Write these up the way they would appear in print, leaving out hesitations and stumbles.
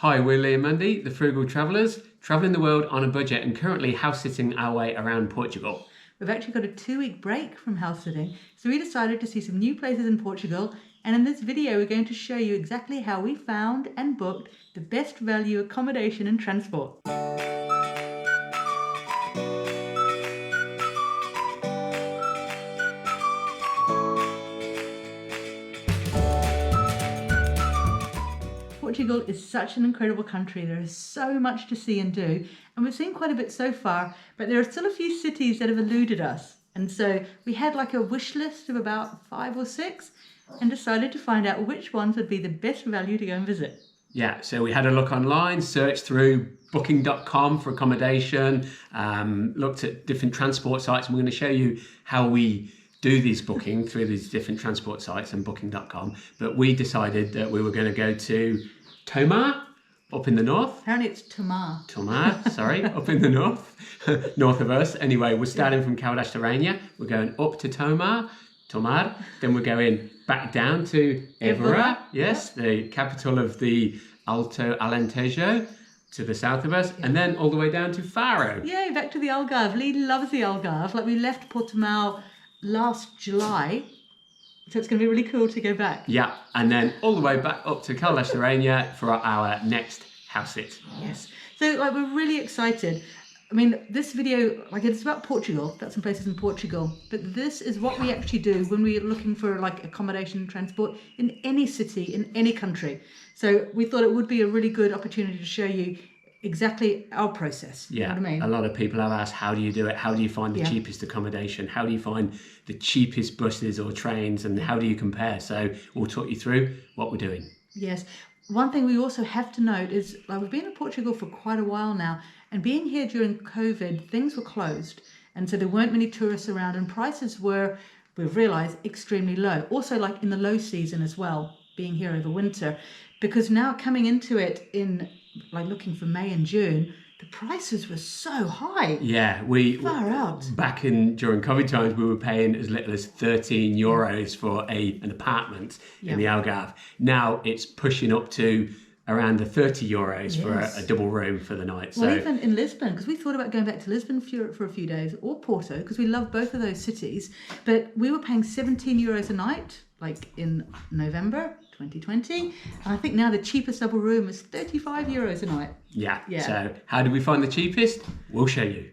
Hi, we're Lee and Mandy, the Frugal Travellers, travelling the world on a budget and currently house-sitting our way around Portugal. We've actually got a 2-week break from house sitting, so we decided to see some new places in Portugal, and in this video we're going to show you exactly how we found and booked the best value accommodation and transport. Portugal is such an incredible country. There is so much to see and do, and we've seen quite a bit so far, but there are still a few cities that have eluded us. And so we had like a wish list of about 5 or 6 and decided to find out which ones would be the best value to go and visit. Yeah, so we had a look online, searched through booking.com for accommodation, looked at different transport sites, and we're going to show you how we do these booking through these different transport sites and booking.com. But we decided that we were going to go to Tomar, up in the north. Apparently it's Tomar. Tomar, sorry, up in the north, north of us. Anyway, we're starting from Caldas. We're going up to Tomar, then we're going back down to Évora, yes, the capital of the Alto Alentejo, to the south of us, and then all the way down to Faro. Yay, back to the Algarve. Lee loves the Algarve. Like, we left Portimao last July, so it's going to be really cool to go back. Yeah, and then all the way back up to Caldas for our next house sit. Yes, so like we're really excited. I mean, this video, like, it's about Portugal, got some places in Portugal, but this is what we actually do when we're looking for like accommodation and transport in any city, in any country. So we thought it would be a really good opportunity to show you exactly our process. Yeah, you know what I mean? A lot of people have asked, how do you do it? How do you find the cheapest accommodation? How do you find the cheapest buses or trains? And how do you compare? So we'll talk you through what we're doing. Yes. One thing we also have to note is, like, we've been in Portugal for quite a while now, and being here during COVID, things were closed. And so there weren't many tourists around, and prices were, we've realised, extremely low. Also, like in the low season as well, being here over winter. Because now coming into it in, like, looking for May and June, the prices were so high. Yeah, far out. Back during COVID times, we were paying as little as 13 euros for an apartment in the Algarve. Now it's pushing up to around the 30 euros for a double room for the night. Well, even in Lisbon, because we thought about going back to Lisbon for a few days, or Porto, because we love both of those cities, but we were paying 17 euros a night, like in November 2020, and I think now the cheapest double room is 35 euros a night. Yeah. So how do we find the cheapest? We'll show you.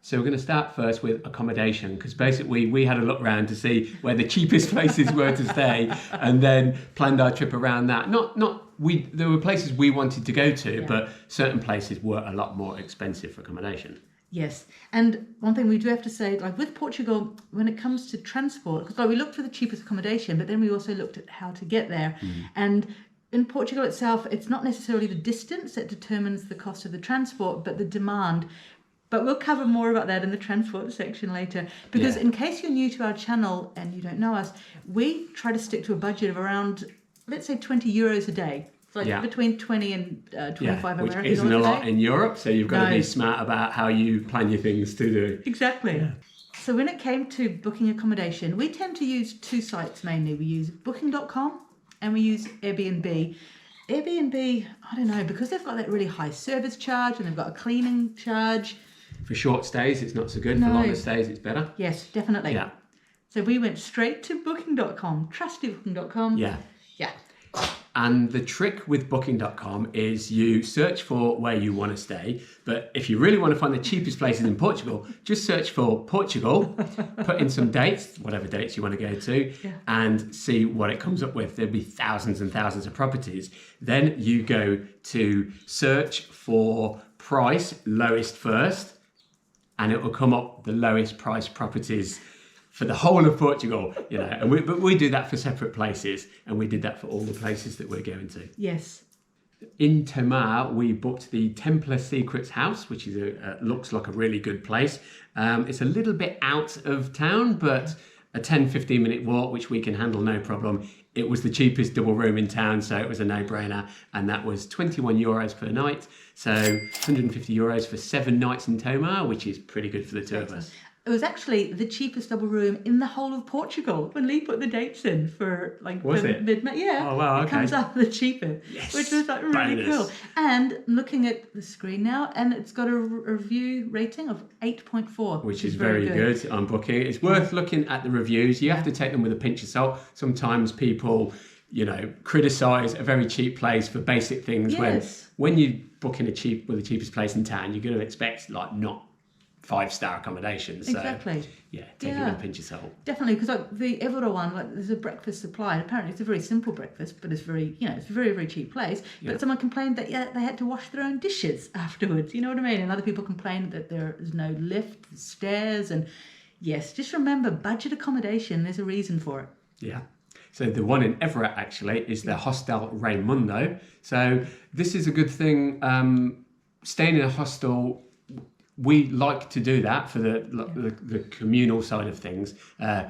So we're going to start first with accommodation, because basically we had a look around to see where the cheapest places were to stay, and then planned our trip around that. There were places we wanted to go to, but certain places were a lot more expensive for accommodation. Yes, and one thing we do have to say, like with Portugal, when it comes to transport, because like we looked for the cheapest accommodation, but then we also looked at how to get there. And in Portugal itself, it's not necessarily the distance that determines the cost of the transport, but the demand. But we'll cover more about that in the transport section later, because in case you're new to our channel and you don't know us, we try to stick to a budget of around, let's say, 20 euros a day. Like between 20 and 25 which American isn't a lot day. in Europe, so you've got to be smart about how you plan your things to do. Exactly. Yeah. So when it came to booking accommodation, we tend to use 2 sites mainly. We use booking.com and we use Airbnb. Airbnb, I don't know, because they've got that really high service charge and they've got a cleaning charge. For short stays, it's not so good. For longer stays, it's better. Yes, definitely. Yeah. So we went straight to booking.com, trusty booking.com. Yeah. Yeah. And the trick with booking.com is you search for where you want to stay. But if you really want to find the cheapest places in Portugal, just search for Portugal, put in some dates, whatever dates you want to go to, and see what it comes up with. There'll be thousands and thousands of properties. Then you go to search for price, lowest first, and it will come up the lowest price properties for the whole of Portugal, you know, and but we do that for separate places, and we did that for all the places that we're going to. Yes. In Tomar, we booked the Templar Secrets house, which is looks like a really good place. It's a little bit out of town, but a 10-15 minute walk, which we can handle no problem. It was the cheapest double room in town, so it was a no-brainer, and that was 21 euros per night. So 150 euros for 7 nights in Tomar, which is pretty good for the 2 of us. It was actually the cheapest double room in the whole of Portugal when Lee put the dates in for like Was it? mid-May. Yeah. Oh, wow, It okay. comes up the cheapest, Yes, which was like really bonus. cool. And I'm looking at the screen now, and it's got a review rating of 8.4, which is very good on Booking. It's worth looking at the reviews. You have to take them with a pinch of salt. Sometimes people, criticize a very cheap place for basic things. Yes. When you book in the cheapest place in town, you're going to expect like not 5-star accommodation. So, Exactly. yeah, take it with a pinch of salt. Definitely, because like the Evora one, like there's a breakfast supplied. Apparently, it's a very simple breakfast, but it's very, it's a very, very cheap place. But someone complained that they had to wash their own dishes afterwards. You know what I mean? And other people complained that there is no lift, stairs, and yes, just remember, budget accommodation. There's a reason for it. Yeah. So the one in Everett actually is the Hostel Raimundo. So this is a good thing. Staying in a hostel, we like to do that for the communal side of things.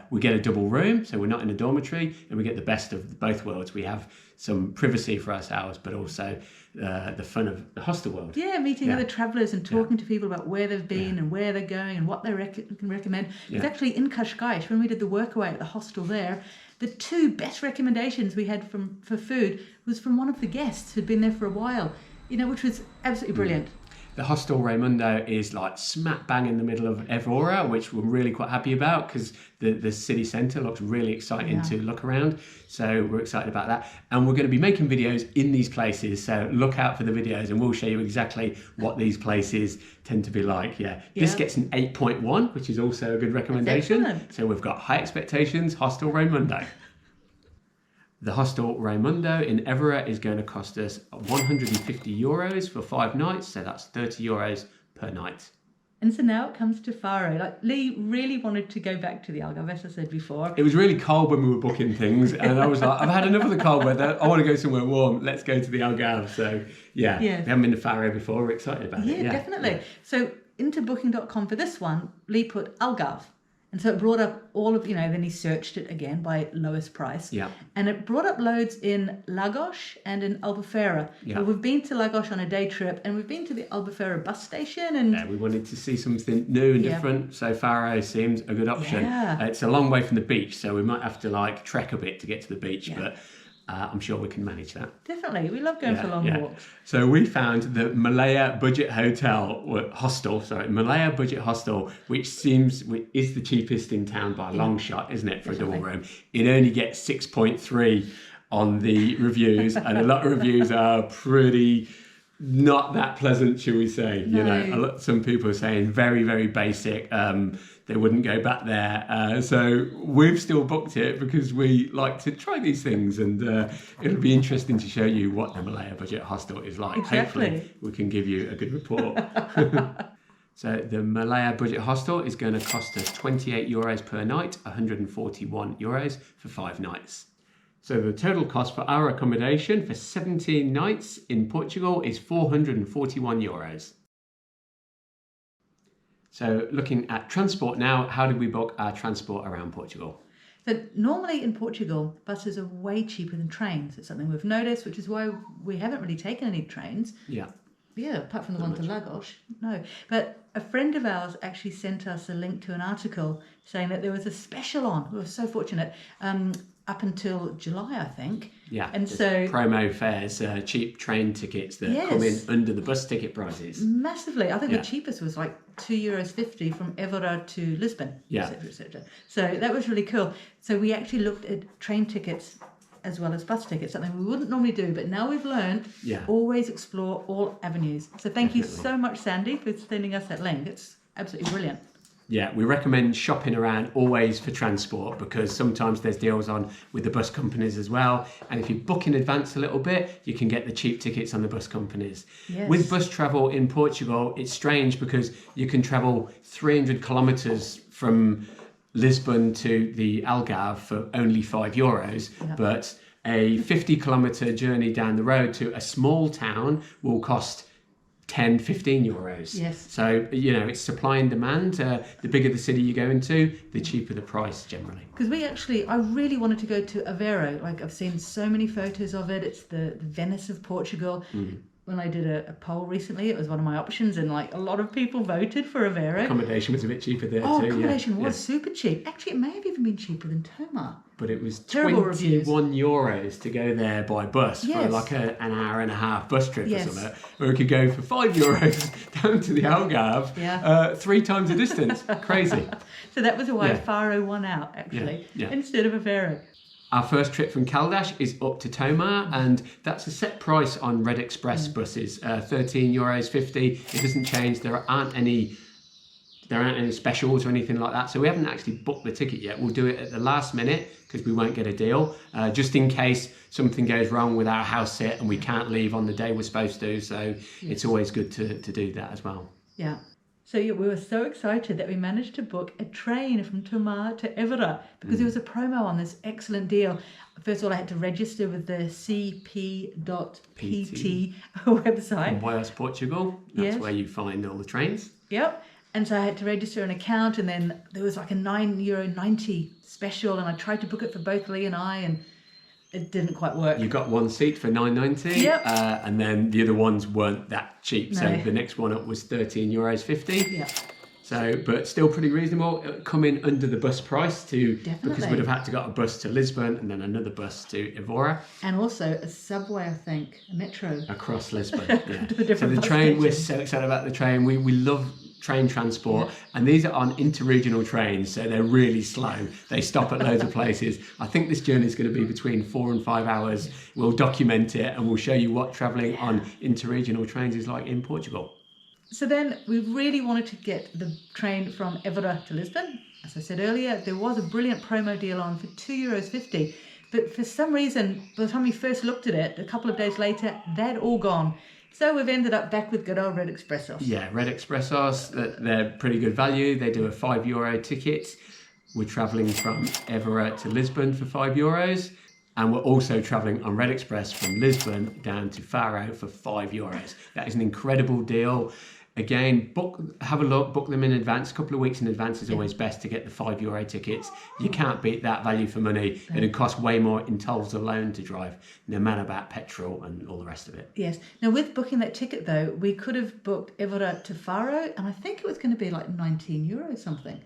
We get a double room, so we're not in a dormitory, and we get the best of both worlds. We have some privacy for ourselves, but also the fun of the hostel world. Yeah, meeting other travellers and talking to people about where they've been and where they're going and what they can recommend. It's actually in Cascais, when we did the workaway at the hostel there, the 2 best recommendations we had for food was from one of the guests who'd been there for a while, which was absolutely brilliant. The Hostel Raimundo is like smack bang in the middle of Evora, which we're really quite happy about because the city centre looks really exciting to look around. So we're excited about that. And we're going to be making videos in these places. So look out for the videos and we'll show you exactly what these places tend to be like. Yeah. This gets an 8.1, which is also a good recommendation. So we've got high expectations, Hostel Raimundo. The Hostel Raimundo in Everett is going to cost us €150 for 5 nights, so that's €30 per night. And so now it comes to Faro. Like Lee really wanted to go back to the Algarve, as I said before. It was really cold when we were booking things, and I was like, I've had enough of the cold weather. I want to go somewhere warm. Let's go to the Algarve. So we haven't been to Faro before. We're excited about it. Yeah, definitely. Yeah. So into booking.com for this one, Lee put Algarve. And so it brought up all of, then he searched it again by lowest price. Yeah. And it brought up loads in Lagos and in Albufeira. Yeah. Well, we've been to Lagos on a day trip and we've been to the Albufeira bus station. And we wanted to see something new and different. So Faro seems a good option. Yeah. It's a long way from the beach, so we might have to trek a bit to get to the beach. Yeah. But I'm sure we can manage that. Definitely. We love going for long walks. So we found the Malaya Budget Malaya Budget Hostel, which is the cheapest in town by a long shot, isn't it, for a double room? It only gets 6.3 on the reviews, and a lot of reviews are pretty not that pleasant, shall we say. No. Some people are saying very, very basic. They wouldn't go back there. So we've still booked it because we like to try these things, and it'll be interesting to show you what the Malaya Budget Hostel is like. Exactly. Hopefully we can give you a good report. So the Malaya Budget Hostel is going to cost us €28 per night, €141 for 5 nights. So the total cost for our accommodation for 17 nights in Portugal is €441. So looking at transport now, how did we book our transport around Portugal? So normally in Portugal, buses are way cheaper than trains. It's something we've noticed, which is why we haven't really taken any trains. Yeah. Yeah, apart from the one to Lagos. No. But a friend of ours actually sent us a link to an article saying that there was a special on. We were so fortunate. Up until July, I think. Yeah, and so promo fares, cheap train tickets that come in under the bus ticket prices. Massively. I think the cheapest was like €2.50 from Évora to Lisbon, etc., etc. So that was really cool. So we actually looked at train tickets as well as bus tickets, something we wouldn't normally do, but now we've learned, always explore all avenues. So thank you so much, Sandy, for sending us that link. It's absolutely brilliant. Yeah, we recommend shopping around always for transport because sometimes there's deals on with the bus companies as well. And if you book in advance a little bit, you can get the cheap tickets on the bus companies. Yes. With bus travel in Portugal, it's strange because you can travel 300 kilometres from Lisbon to the Algarve for only €5, but a 50-kilometre journey down the road to a small town will cost €10-15. Yes. So, it's supply and demand. The bigger the city you go into, the cheaper the price generally. Because I really wanted to go to Aveiro. Like, I've seen so many photos of it. It's the Venice of Portugal. when I did a poll recently, it was one of my options, and like a lot of people voted for Aveiro. Accommodation was a bit cheaper there Oh, too. accommodation was super cheap. Actually, it may have even been cheaper than Tomar. But it was Terrible 21 euros to go there by bus for like an hour and a half bus trip or something. Or we could go for 5 euros down to the Algarve, 3 times the distance. Crazy. So that was why Faro won out, actually, instead of Aveiro. Our first trip from Caldas is up to Tomar, and that's a set price on Red Express buses, €13.50. It doesn't change. There aren't any specials or anything like that. So we haven't actually booked the ticket yet. We'll do it at the last minute because we won't get a deal, just in case something goes wrong with our house sit and we can't leave on the day we're supposed to. So it's always good to do that as well. Yeah. So we were so excited that we managed to book a train from Tomar to Évora because there was a promo on this excellent deal. First of all, I had to register with the cp.pt website. And Wales, Portugal. That's where you find all the trains. Yep. And so I had to register an account, and then there was like a €9.90 special, and I tried to book it for both Lee and I, and it didn't quite work. You got one seat for €9.90, and then the other ones weren't that cheap. No. So the next one up was €13.50. Yeah. So, but still pretty reasonable. It come in under the bus price because we'd have had to got a bus to Lisbon and then another bus to Évora. And also a subway, I think, a metro. Across Lisbon, So the train, we're so excited about the train. We love train transport, and these are on interregional trains, so they're really slow. They stop at loads of places. I think this journey is going to be between 4 and 5 hours. We'll document it and we'll show you what travelling on interregional trains is like in Portugal. So then we really wanted to get the train from Évora to Lisbon. As I said earlier, there was a brilliant promo deal on for €2.50, but for some reason, by the time we first looked at it, a couple of days later, they'd all gone. So we've ended up back with good old Red Expressos. Yeah, Red Expressos, they're pretty good value. They do a €5 ticket. We're travelling from Évora to Lisbon for €5. And we're also travelling on Red Express from Lisbon down to Faro for €5. That is an incredible deal. Again, have a look, book them in advance. A couple of weeks in advance is always best to get the €5 tickets. You can't beat that value for money. It'd cost way more in tolls alone to drive, no matter about petrol and all the rest of it. Yes. Now, with booking that ticket, though, we could have booked Évora to Faro, and I think it was going to be like €19 something.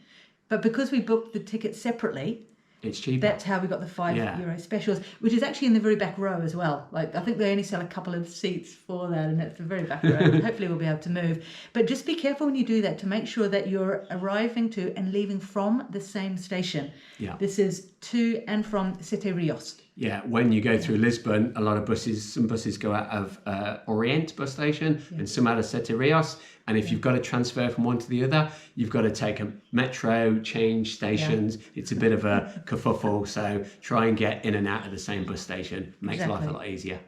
But because we booked the ticket separately, it's cheaper. That's how we got the €5 specials, which is actually in the very back row as well. Like, I think they only sell a couple of seats for that, and it's the very back row. Hopefully we'll be able to move. But just be careful when you do that to make sure that you're arriving to and leaving from the same station. Yeah. This is to and from Sete Rios. Yeah, when you go through Lisbon, some buses go out of Orient bus station and some out of Sete Rios. And if you've got to transfer from one to the other, you've got to take a metro, change stations. Yeah. It's a bit of a kerfuffle, so try and get in and out of the same bus station. Makes life a lot easier.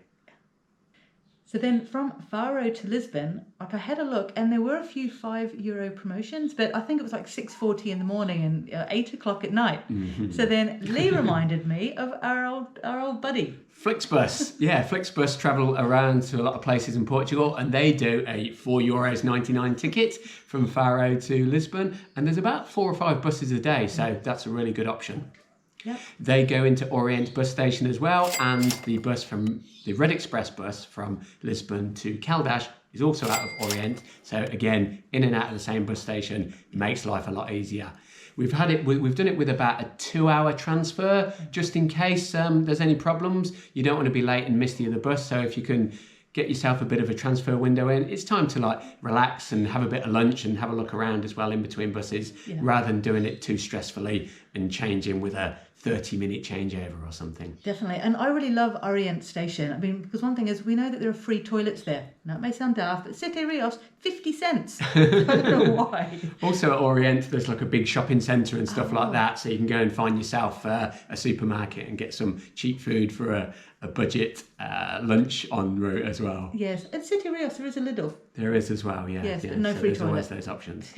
So then from Faro to Lisbon, like I had a look, and there were a few €5 promotions, but I think it was like 6:40 in the morning and 8 o'clock at night. Mm-hmm. So then Lee reminded me of our old buddy. Flixbus. Yeah, Flixbus travel around to a lot of places in Portugal, and they do a €4.99 ticket from Faro to Lisbon, and there's about 4 or 5 buses a day, so that's a really good option. Yep. They go into Orient bus station as well, and the Red Express bus from Lisbon to Caldas is also out of Orient. So again, in and out of the same bus station makes life a lot easier. We've done it with about a 2-hour transfer, just in case there's any problems. You don't want to be late and miss the other bus. So if you can get yourself a bit of a transfer window in, it's time to like relax and have a bit of lunch and have a look around as well in between buses, rather than doing it too stressfully and changing with a 30-minute changeover or something. Definitely. And I really love Orient Station. I mean, because one thing is we know that there are free toilets there. Now, it may sound daft, but Sete Rios, 50 cents. I don't know why. Also at Orient, there's like a big shopping centre and stuff like that, so you can go and find yourself a supermarket and get some cheap food for a budget lunch en route as well. Yes, at Sete Rios there is a Lidl. There is as well, yeah. Yes, but no free there's toilet. Always those options.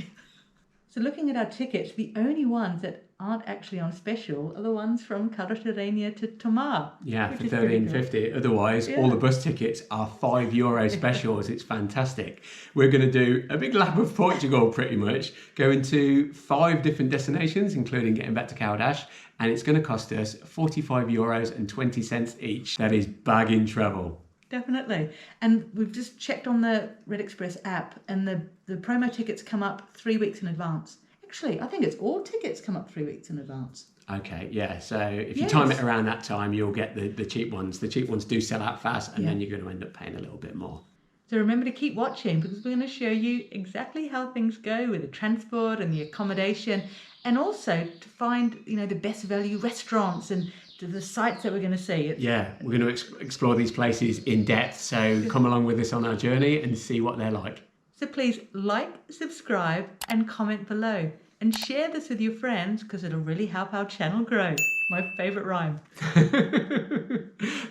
So looking at our tickets, the only ones that aren't actually on special are the ones from Cartagena to Tomar. Yeah, for $13.50. Cool. Otherwise, all the bus tickets are €5 specials. It's fantastic. We're going to do a big lap of Portugal pretty much, going to 5 different destinations, including getting back to Caldas, and it's going to cost us €45.20 each. That is bagging travel. Definitely. And we've just checked on the Red Express app, and the promo tickets come up 3 weeks in advance. Actually, I think it's all tickets come up 3 weeks in advance. Okay, yeah. So if you time it around that time, you'll get the cheap ones. The cheap ones do sell out fast, and then you're going to end up paying a little bit more. So remember to keep watching, because we're going to show you exactly how things go with the transport and the accommodation, and also to find, you know, the best value restaurants and to the sites that we're going to see. We're going to explore these places in depth. So come along with us on our journey and see what they're like. So please like, subscribe, and comment below. And share this with your friends, because it'll really help our channel grow. My favourite rhyme.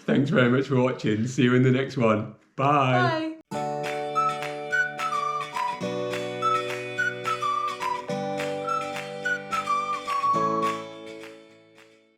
Thanks very much for watching. See you in the next one. Bye. Bye.